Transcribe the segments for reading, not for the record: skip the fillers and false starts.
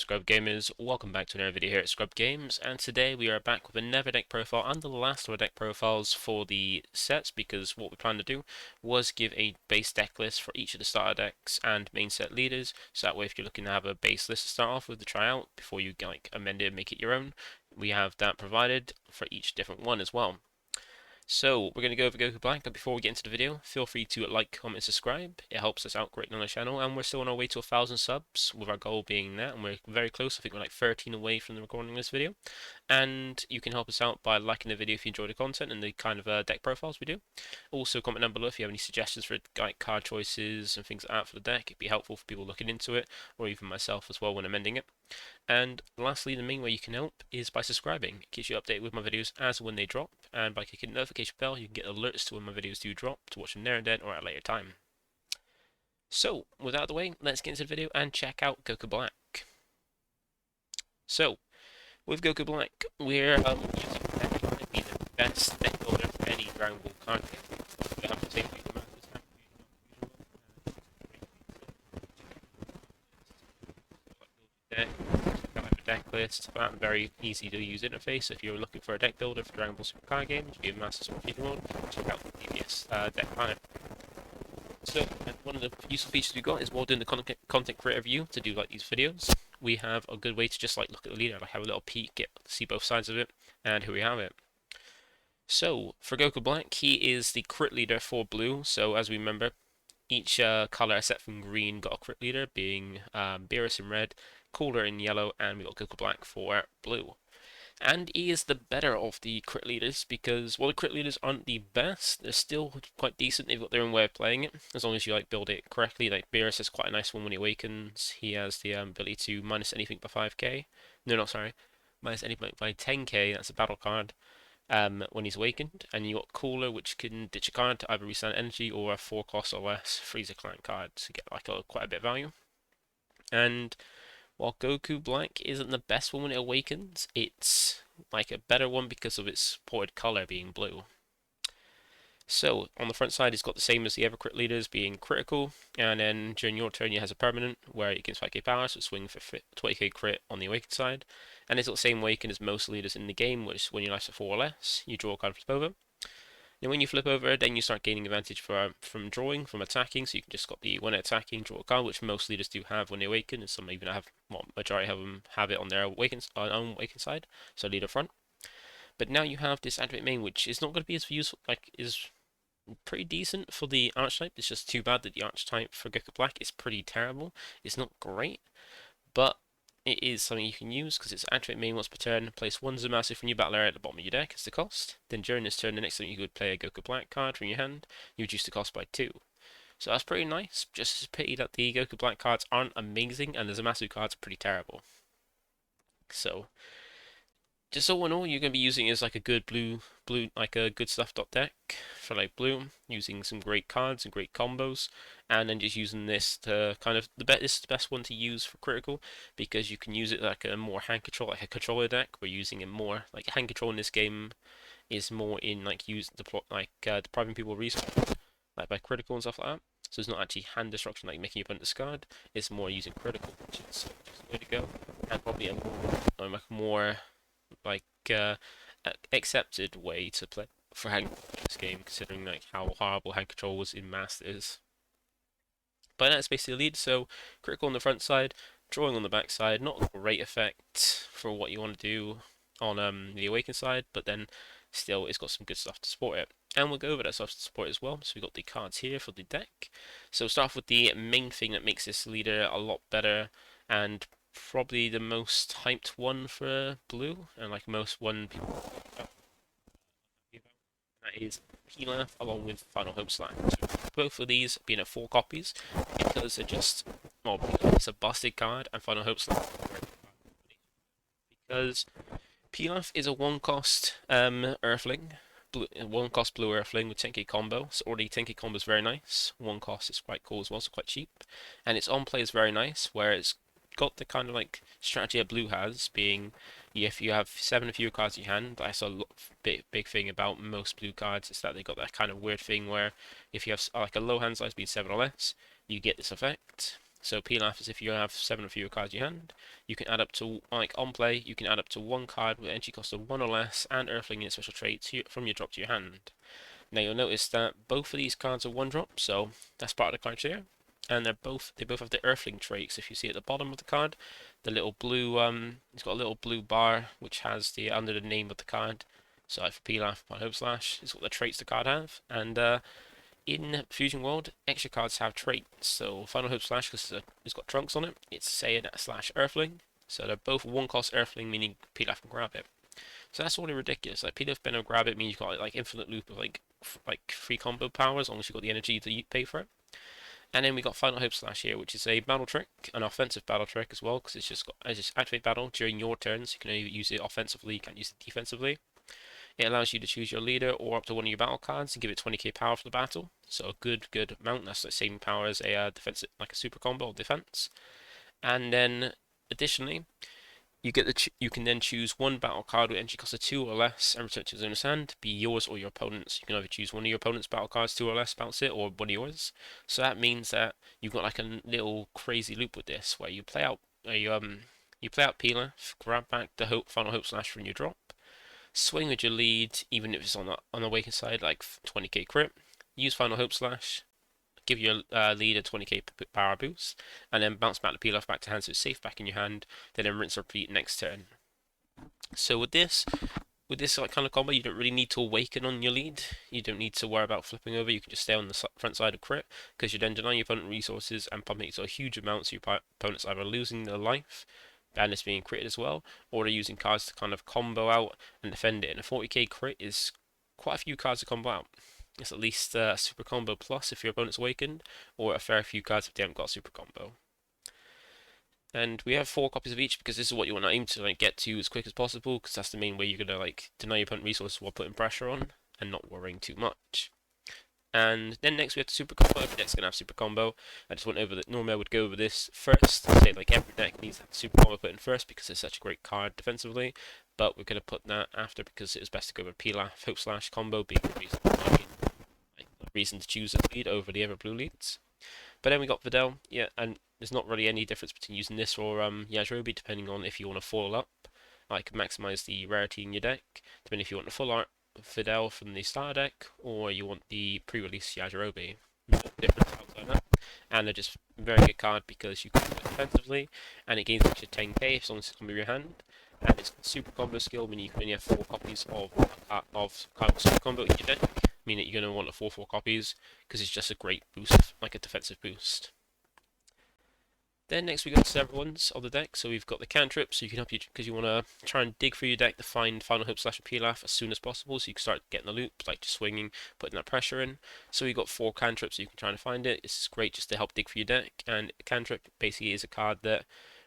ScrubGamers, welcome back to another video here at ScrubGames, and today we are back with another deck profile and the last of our deck profiles for the sets, because what we planned to do was give a base deck list for each of the starter decks and main set leaders, so that way if you're looking to have a base list to start off with to try out before you amend it and make it your own, we have that provided for each different one as well. So, we're going to go over Goku Black, but before we get into the video, feel free to like, comment, and subscribe. It helps us out greatly on the channel, and we're still on our way to 1,000 subs, with our goal being that, and we're very close. I think we're like 13 away from the recording of this video. And you can help us out by liking the video if you enjoy the content and the kind of deck profiles we do. Also, comment down below if you have any suggestions for like card choices and things like that for the deck. It'd be helpful for people looking into it, or even myself as well when amending it. And lastly, the main way you can help is by subscribing. It keeps you updated with my videos as and when they drop, and by clicking the notification bell you can get alerts to when my videos do drop to watch them there and then or at a later time. So, with that out of the way, let's get into the video and check out Goku Black. So, with Goku Black, we're using deck to be the best deck builder for any Dragon Ball card game. We have the same deck. Deck list, and very easy to use interface. So if you're looking for a deck builder for Dragon Ball Super card games, be a Master Sword Feeder Mode, check out the DBS Deck Planet. So one of the useful features we've got is while doing the content creator view to do like these videos, we have a good way to just like look at the leader, like have a little peek, see both sides of it, and here we have it. So for Goku Black, he is the crit leader for blue. So as we remember, each color except from green got a crit leader, being Beerus in red, Cooler in yellow, and we got Goku Black for blue. And he is the better of the crit leaders because while the crit leaders aren't the best, they're still quite decent. They've got their own way of playing it, as long as you like build it correctly. Like Beerus is quite a nice one when he awakens. He has the ability to minus anything by 5k. No, not sorry, minus anything by 10k. That's a battle card. When he's awakened, and you got Cooler, which can ditch a card to either restand energy or a 4 cost or less Freezer Clan card to get like quite a bit of value. And while Goku Black isn't the best one when it awakens, it's like a better one because of its ported color being blue. So on the front side, it's got the same as the other crit leaders, being critical, and then during your turn, it has a permanent where it gains 5k power, so swing for 20k crit on the awakened side. And it's got the same awaken as most leaders in the game, which when you're nice at 4 or less, you draw a card flip over. Then when you flip over, then you start gaining advantage from drawing, from attacking, so you can just got the when attacking, draw a card, which most leaders do have when they awaken, and some even have, well, majority of them have it on their awaken side, so leader front. But now you have this activate main, which is not going to be as useful, like, is pretty decent for the archetype. It's just too bad that the archetype for Goku Black is pretty terrible. It's not great, but it is something you can use because it's activate main once per turn. Place one Zamasu from your battle area at the bottom of your deck as the cost. Then during this turn, the next time you could play a Goku Black card from your hand, you reduce the cost by 2. So that's pretty nice. Just a pity that the Goku Black cards aren't amazing and the Zamasu cards are pretty terrible. So just all in all, you're going to be using it as like a good like a good stuff deck for like blue, using some great cards and great combos, and then just using this to kind of this is the best one to use for critical because you can use it like a more hand control, like a controller deck. We're using it more like hand control in this game is more in like depriving people of resources, like by critical and stuff like that. So it's not actually hand destruction, like making your opponent discard. It's more using critical, which is just the way to go, and probably a more like accepted way to play for hand control in this game, considering like how horrible hand control was in Masters. But that's basically the lead. So critical on the front side, drawing on the back side. Not a great effect for what you want to do on the awakened side, but then still it's got some good stuff to support it. And we'll go over that stuff to support it as well. So we've got the cards here for the deck. So we'll start off with the main thing that makes this leader a lot better and probably the most hyped one for blue, and like most one people that is Pilaf along with Final Hope Slash. So both of these being at 4 copies because they're just, well, it's a busted card, and Final Hope Slash because Pilaf is a 1-cost Earthling. 1-cost blue Earthling with 10k combo. So already 10k combo is very nice. 1 cost is quite cool as well, so quite cheap. And its on play is very nice, where it's got the kind of like strategy that blue has, being if you have 7 or fewer cards in your hand. That's a big thing about most blue cards, is that they got that kind of weird thing where if you have like a low hand size being 7 or less, you get this effect. So Pilaf is if you have 7 or fewer cards in your hand, you can add up to, like on play, you can add up to 1 card with entry cost of 1 or less and Earthling in its special trait from your drop to your hand. Now you'll notice that both of these cards are 1 drop, so that's part of the criteria. And they both have the Earthling traits. If you see at the bottom of the card, the little blue it's got a little blue bar which has the under the name of the card. So like for Pilaf, Hope Slash, it's what the traits the card have. And in Fusion World, extra cards have traits. So Final Hope Slash, because it's got trunks on it, it's Saiyan slash Earthling. So they're both 1 cost Earthling, meaning Pilaf can grab it. So that's really ridiculous. Like Pilaf being able to grab it means you've got like infinite loop of like free combo power as long as you've got the energy to pay for it. And then we got Final Hope Slash here, which is a battle trick, an offensive battle trick as well, because it's just activate battle during your turns. You can only use it offensively, you can't use it defensively. It allows you to choose your leader or up to one of your battle cards and give it 20k power for the battle. So a good amount. That's the same power as a defensive, like a super combo or defense. And then additionally, you can then choose 1 battle card with entry cost of 2 or less and return it to the owner's hand, be yours or your opponent's. You can either choose one of your opponent's battle cards, 2 or less, bounce it, or one of yours. So that means that you've got like a little crazy loop with this, where you play out Pilaf, grab back the Final Hope Slash from your drop, swing with your lead, even if it's on the awakened side, like 20k crit, use Final Hope Slash, give your lead a 20k power boost, and then bounce back the Pilaf back to hand so it's safe back in your hand, then rinse and repeat next turn. So with this like kind of combo, you don't really need to awaken on your lead. You don't need to worry about flipping over. You can just stay on the front side of crit, because you're then denying your opponent resources and pumping it to a huge amount, so your opponent's either losing their life, and it's being critted as well, or they're using cards to kind of combo out and defend it. And a 40k crit is quite a few cards to combo out. It's at least a super combo plus if your opponent's awakened, or a fair few cards if they haven't got a super combo. And we have 4 copies of each because this is what you want to aim to get to as quick as possible, because that's the main way you're going to deny your opponent resources while putting pressure on and not worrying too much. And then next we have the super combo. Every deck's going to have super combo. I just went over that. Normally I would go over this first. Say like every deck needs that super combo put in first because it's such a great card defensively. But we're going to put that after because it was best to go with Pilaf Hope Slash combo being the reason to choose this lead over the other blue leads. But then we got Videl, yeah, and there's not really any difference between using this or Yajirobe, depending on if you want to foil up, like maximize the rarity in your deck, depending if you want the full art Videl from the starter deck, or you want the pre-release Yajirobe. No difference outside that. And they're just a very good card because you can do it defensively, and it gains extra 10k as long as it's coming your hand. And it's got super combo skill, meaning you can only have 4 copies of kind of super combo in your deck, meaning you're going to want a 4/4 copies because it's just a great boost, like a defensive boost. Then next we got several ones of the deck. So we've got the cantrip, so you can help you because you want to try and dig through your deck to find Final Hope Slash Pilaf as soon as possible, so you can start getting the loop, like just swinging, putting that pressure in. So we've got 4 cantrips, so you can try and find it. It's great just to help dig through your deck, and cantrip basically is a card that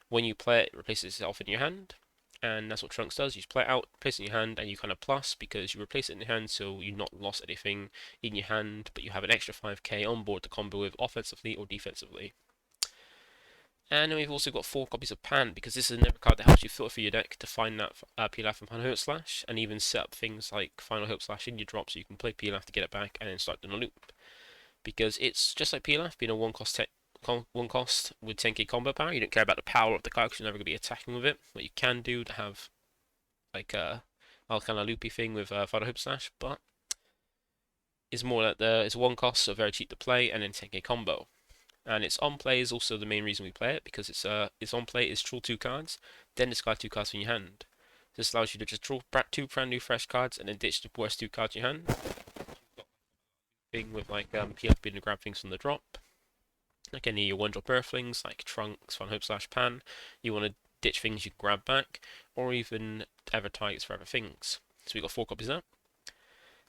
when you play it, it replaces itself in your hand. And that's what Trunks does. You just play it out, place it in your hand, and you kind of plus because you replace it in your hand, so you've not lost anything in your hand, but you have an extra 5k on board to combo with offensively or defensively. And then we've also got 4 copies of Pan, because this is another card that helps you filter through your deck to find that Pilaf and Final Hope Slash, and even set up things like Final Hope Slash in your drop so you can play Pilaf to get it back and then start doing a loop. Because it's just like Pilaf, being a 1 cost with 10k combo power. You don't care about the power of the card because you're never going to be attacking with it. What you can do to have like a kind of loopy thing with Final Hope Slash, but it's more like it's 1 cost, so very cheap to play, and then 10k combo. And its on play is also the main reason we play it, because its on play is draw 2 cards, then discard 2 cards from your hand. This allows you to just draw 2 brand new fresh cards and then ditch the worst 2 cards in your hand. Thing with like PF being to grab things from the drop. Like any of your 1-drop Earthlings, like Trunks, Final Hope Slash Pan, you want to ditch things you can grab back, or even other targets for other things. So we got 4 copies of that.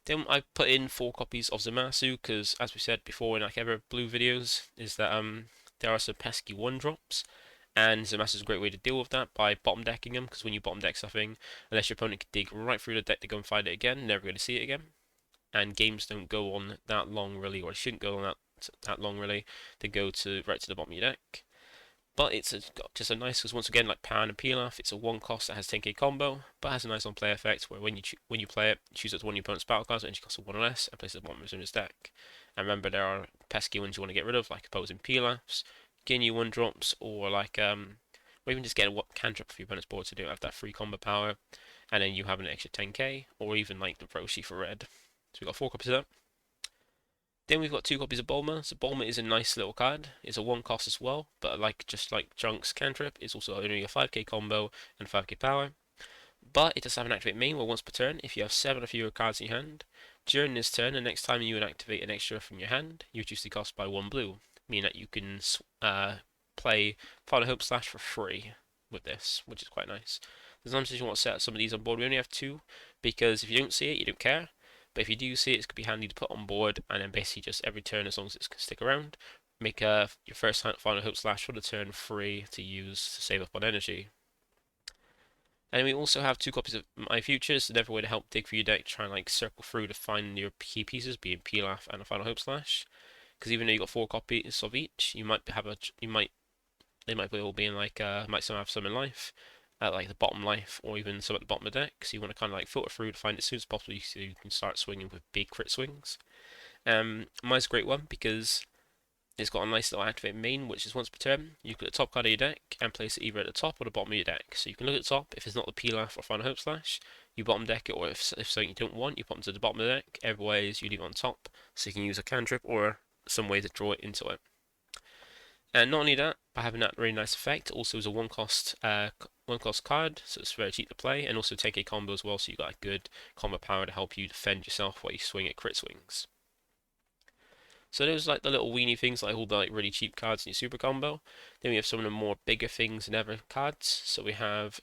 Then I put in 4 copies of Zamasu because, as we said before in like other blue videos, is that there are some pesky 1-drops, and Zamasu is a great way to deal with that by bottom decking them, because when you bottom deck something, unless your opponent can dig right through the deck to go and find it again, never going to see it again. And games don't go on that long really, or they shouldn't go on that long really, to go right to the bottom of your deck. But it's just a nice, because once again, like Pan and Pilaf, it's a 1 cost that has 10k combo, but has a nice on-play effect where when you play it, choose it as one of your opponent's battle cards, and she costs 1 or less, and place it at the bottom of his deck. And remember, there are pesky ones you want to get rid of, like opposing Pilafs, getting you 1-drops, or like or even just getting a cantrip off your opponent's board so you don't have that free combo power, and then you have an extra 10k, or even like the Roshi for red. So we've got 4 copies of that. Then we've got 2 copies of Bulma. So Bulma is a nice little card. It's a 1 cost as well, but just like Junk's cantrip, it's also only a 5k combo and 5k power. But it does have an activate main where once per turn, if you have 7 or fewer cards in your hand, during this turn, the next time you would activate an extra from your hand, you reduce the cost by 1 blue, meaning that you can play Final Hope Slash for free with this, which is quite nice. Sometimes you want to set some of these on board. We only have 2, because if you don't see it, you don't care. But if you do see it, it could be handy to put on board, and then basically just every turn, as long as it can stick around, make your first Final Hope Slash for the turn free to use to save up on energy. And we also have 2 copies of My Futures, another way to help dig for your deck, try and like circle through to find your key pieces, being Pilaf and a Final Hope Slash. Because even though you got 4 copies of each, they might be all being like might some have some in life, at like the bottom life, or even some at the bottom of the deck. So you want to kind of like filter through to find it as soon as possible, so you can start swinging with big crit swings. Mine's a great one because it's got a nice little activate main, which is once per turn. You look at the top card of your deck and place it either at the top or the bottom of your deck. So you can look at the top. If it's not the Pilaf or Final Hope Slash, you bottom deck it, or if something you don't want, you pop it to the bottom of the deck. Otherwise, you leave it on top, so you can use a cantrip or some way to draw it into it. And not only that, by having that really nice effect, also is a one cost card, so it's very cheap to play, and also 10k combo as well, so you got a good combo power to help you defend yourself while you swing at crit swings. So those are like the little weenie things, like all the like really cheap cards in your super combo. Then we have some of the more bigger things than ever cards. So we have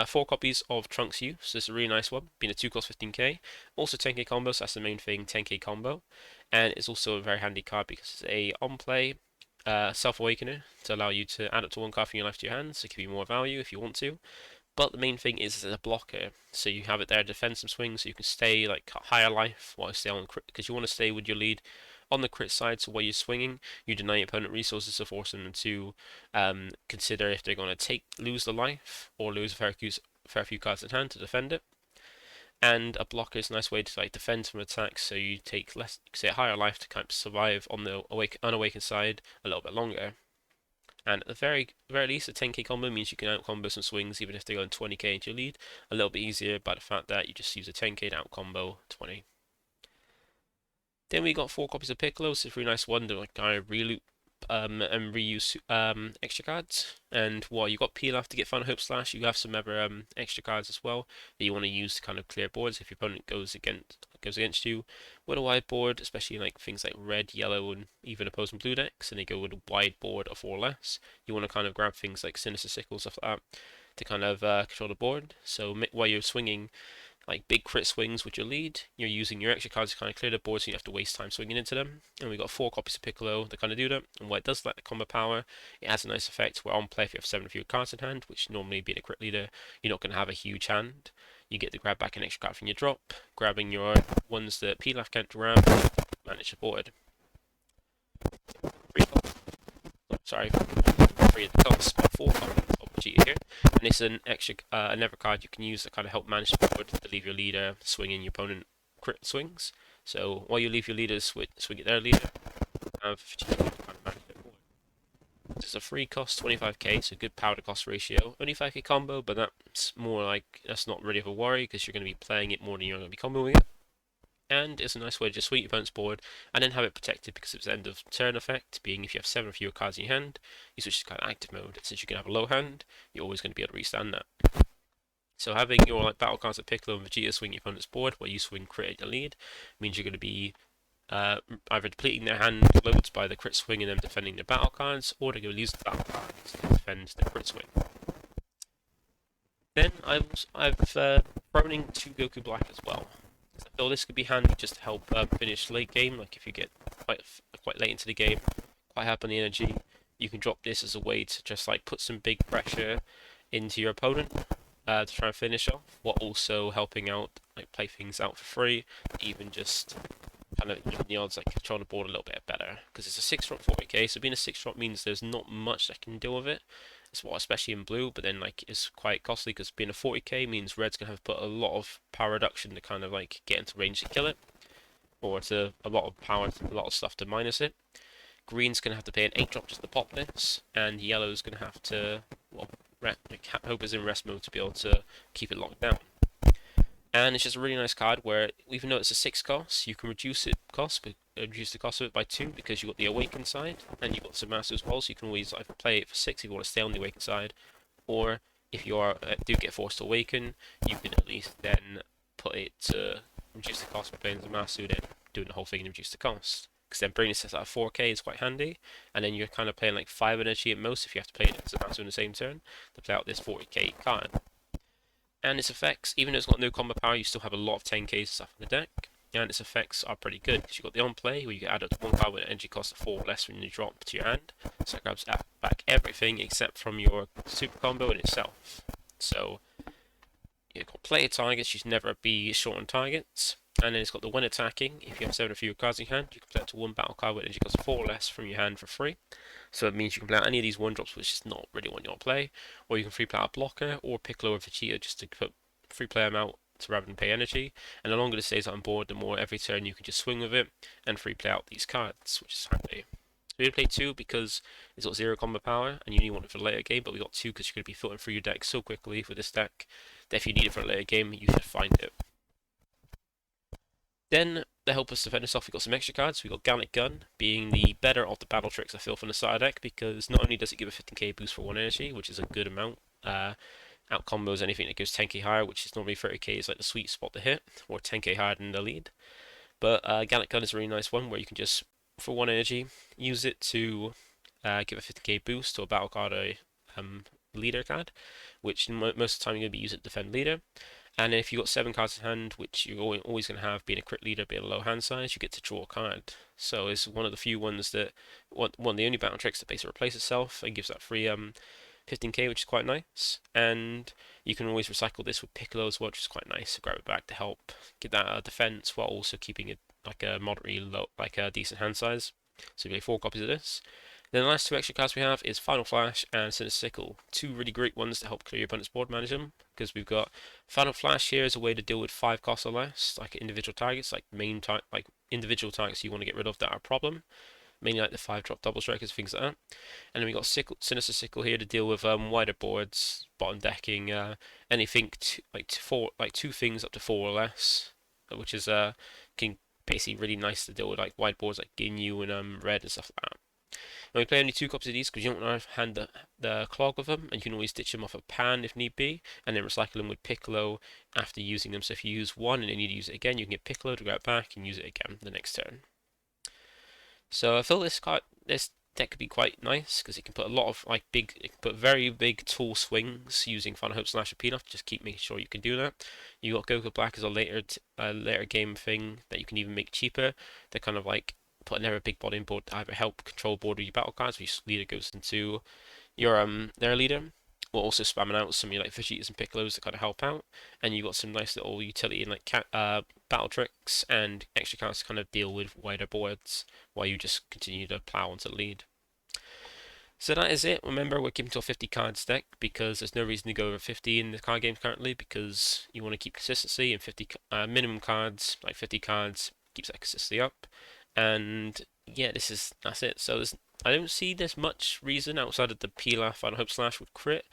4 copies of Trunks U. So this is a really nice one, being a 2 cost 15k. Also 10k combo, so that's the main thing, 10k combo. And it's also a very handy card because it's a on play self-awakener to allow you to add up to 1 card from your life to your hand, so it can be more value if you want to. But the main thing is it's a blocker, so you have it there to defend some swings, so you can stay like higher life while you stay on crit, because you want to stay with your lead on the crit side, so while you're swinging, you deny your opponent resources to force them to consider if they're going to lose the life or lose a fair few cards in hand to defend it. And a blocker is a nice way to like defend from attacks, so you take less, say, a higher life to kind of survive on the unawakened side a little bit longer. And at the very least, a 10k combo means you can out combo some swings, even if they go in 20k into your lead, a little bit easier by the fact that you just use a 10k to out combo 20. Then we got 4 copies of Piccolo, so it's a really nice one to like kind of reloop and reuse extra cards. And while you got Pilaf to get Final Hope Slash, you have some other extra cards as well that you want to use to kind of clear boards if your opponent goes against you with a wide board, especially like things like red, yellow, and even opposing blue decks, and they go with a wide board of 4 or less. You want to kind of grab things like Sinister Sickle, stuff like that, to kind of control the board. So while you're swinging like big crit swings with your lead, you're using your extra cards to kind of clear the board, so you have to waste time swinging into them. And we got 4 copies of Piccolo that kind of do that. And what it does, like the combo power, it has a nice effect where on play, if you have 7 fewer cards in hand, which normally being a crit leader, you're not going to have a huge hand. You get to grab back an extra card from your drop, grabbing your ones that Pilaf can't grab, manage the board. 3 of the cost, but 4 copies of Vegeta here. And it's an extra, another card you can use to kind of help manage the board, to leave your leader swinging your opponent crit swings. So while you leave your leader swing at their leader, have Vegeta kind of manage their board. This is a free cost, 25k, so good power to cost ratio. Only 5k combo, but that's not really of a worry, because you're going to be playing it more than you're going to be comboing it. And it's a nice way to just sweep your opponent's board and then have it protected because it's end of turn effect, being if you have 7 or fewer cards in your hand, you switch to kind of active mode. Since you can have a low hand, you're always going to be able to restand that. So having your like battle cards like Piccolo and Vegeta swing your opponent's board while you swing crit at the lead means you're going to be either depleting their hand loads by the crit swing and them defending their battle cards, or they're going to use the battle cards to defend the crit swing. Then I've thrown in 2 Goku Black as well. I feel this could be handy just to help finish late game, like if you get quite late into the game, quite high up on the energy, you can drop this as a way to just like put some big pressure into your opponent to try and finish off, while also helping out, like play things out for free, even just kind of even the odds, like control the board a little bit better, because it's a 6-drop 40k, so being a 6-drop means there's not much that can deal with it. Especially in blue, but then like it's quite costly because being a 40k means red's gonna have to put a lot of power reduction to kind of like get into range to kill it, or to a lot of power, a lot of stuff to minus it. green's going to have to pay an 8-drop just to pop this, and yellow's going to have to, well, hope is in rest mode to be able to keep it locked down. And it's just a really nice card where, even though it's a 6 cost, you can reduce the cost of it by 2 because you've got the Awaken side, and you've got some Master as well, so you can always either play it for 6 if you want to stay on the Awaken side, or if you do get forced to Awaken, you can at least then put it to reduce the cost by playing as a Master, then doing the whole thing and reduce the cost. Because then bringing this at 4k is quite handy, and then you're kind of playing like 5 energy at most if you have to play it as a Master in the same turn to play out this 40k card. And its effects, even though it's got no combo power, you still have a lot of 10k stuff in the deck, and its effects are pretty good because you've got the on play where you can add up to 1 card with an energy cost of 4 less when you drop to your hand, so it grabs back everything except from your super combo in itself. So you've got player targets, you should never be short on targets, and then it's got the when attacking. If you have 7 or fewer cards in your hand, you can play up to 1 battle card with energy cost 4 less from your hand for free. So it means you can play out any of these 1-drops, which is not really what you want to play, or you can free play out a blocker or Piccolo or Vegeta just to put free play them out to rather than pay energy. And the longer it stays on board, the more every turn you can just swing with it and free play out these cards, which is handy. We play 2 because it's got 0 combo power, and you only want it for the later game, but we got 2 because you're going to be filtering through your deck so quickly with this deck that if you need it for a later game, you should find it. Then, to help us defend us off, we've got some extra cards. We've got Gallic Gun, being the better of the battle tricks I feel from the starter deck, because not only does it give a 15k boost for 1 energy, which is a good amount, out combos anything that goes 10k higher, which is normally 30k is like the sweet spot to hit, or 10k higher than the lead. But Gallic Gun is a really nice one where you can just, for 1 energy, use it to give a 50k boost to a battle card or leader card, which most of the time you're going to be using to defend leader. And if you've got 7 cards in hand, which you're always going to have, being a crit leader, being a low hand size, you get to draw a card. So it's one of the few ones that, one of the only battle tricks that basically replaces itself and gives that free 15k, which is quite nice. And you can always recycle this with Piccolo as well, which is quite nice. So grab it back to help get that defense while also keeping it like a moderately low, like a decent hand size. So you play 4 copies of this. Then the last 2 extra cards we have is Final Flash and Sinister Sickle. 2 really great ones to help clear your opponent's board, manage them, because we've got Final Flash here as a way to deal with 5 costs or less, like individual targets, like individual targets you want to get rid of that are a problem, mainly like the 5-drop double strikers, things like that. And then we got Sinister Sickle here to deal with wider boards, bottom decking, anything like 2 things up to 4 or less, which is can basically really nice to deal with like wide boards like Ginyu and red and stuff like that. Now we play only 2 copies of these because you don't want to hand the clog with them, and you can always ditch them off a pan if need be, and then recycle them with Piccolo after using them. So if you use one and then you need to use it again, you can get Piccolo to grab it back and use it again the next turn. So I feel this deck could be quite nice because it can put a lot of it can put very big tall swings using Final Hope / Peanut. Just keep making sure you can do that. You got Goku Black as a later game thing that you can even make cheaper. They're kind of like put another big body in board to either help control board with your battle cards, where your leader goes into your their leader, or also spamming out some of your like Vegetas and Piccolos that kind of help out. And you've got some nice little utility in like battle tricks and extra cards to kind of deal with wider boards while you just continue to plow onto the lead. So that is it. Remember, we're keeping to a 50 cards deck because there's no reason to go over 50 in the card game currently, because you want to keep consistency, and 50 minimum cards, like 50 cards, keeps that consistency up. And yeah, that's it. So I don't see there's much reason outside of the Pilaf Final Hope Slash with crit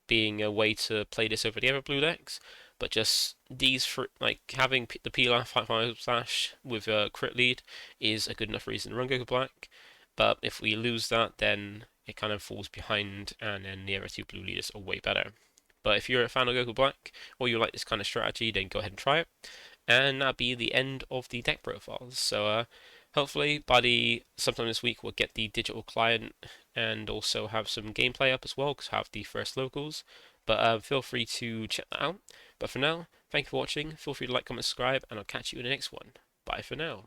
being a way to play this over the other blue decks, but just these for like having the Pilaf Final Hope Slash with a crit lead is a good enough reason to run Goku Black. But if we lose that, then it kind of falls behind, and then the other 2 blue leaders are way better. But if you're a fan of Goku Black, or you like this kind of strategy, then go ahead and try it. And that'll be the end of the deck profiles. So hopefully by sometime this week we'll get the digital client and also have some gameplay up as well, because I have the first locals. But feel free to check that out. But for now, thank you for watching. Feel free to like, comment, subscribe, and I'll catch you in the next one. Bye for now.